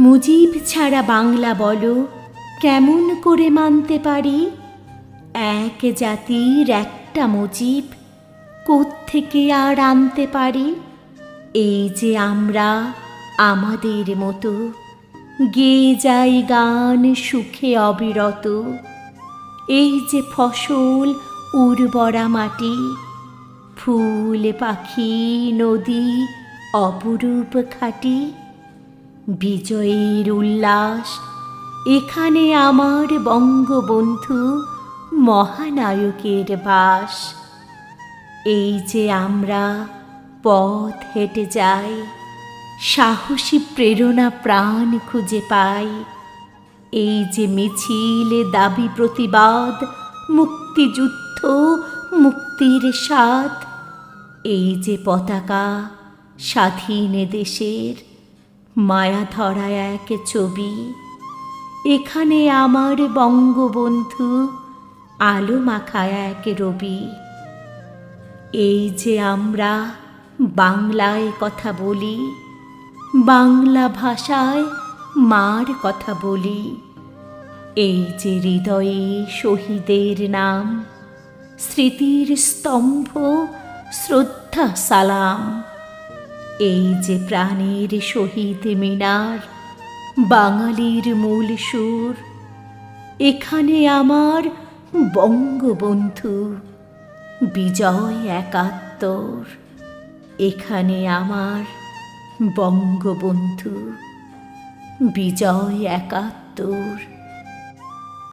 মুজিব ছাড়া বাংলা বলো কেমন করে মানতে পারি? এক জাতির একটা মুজিব কোত্থেকে আর আনতে পারি? এই যে আমরা আমাদের মতো গেয়ে যাই গান সুখে অবিরত, এই যে ফসল উর্বরা মাটি, ফুল পাখি নদী অপরূপ খাঁটি, বিজয়ের উল্লাস এখানে আমার বঙ্গবন্ধু মহানায়কের বাস। এই যে আমরা পথ হেঁটে যাই, সাহসী প্রেরণা প্রাণ খুঁজে পাই, এই যে মিছিল দাবি প্রতিবাদ, মুক্তিযুদ্ধ মুক্তির স্বাদ, এই যে পতাকা স্বাধীন দেশের মায়া ধরা এক ছবি, এখানে আমার বঙ্গবন্ধু আলো মাখা এক রবি। এই যে আমরা বাংলায় কথা বলি, বাংলা ভাষায় মার কথা বলি, এই যে হৃদয়ে শহীদের নাম, স্মৃতির স্তম্ভ শ্রদ্ধা সালাম, এই যে প্রাণের শহীদ মিনার বাঙালির মূল সুর, এখানে আমার বঙ্গবন্ধু বিজয় একাত্তর, এখানে আমার বঙ্গবন্ধু বিজয় একাত্তর।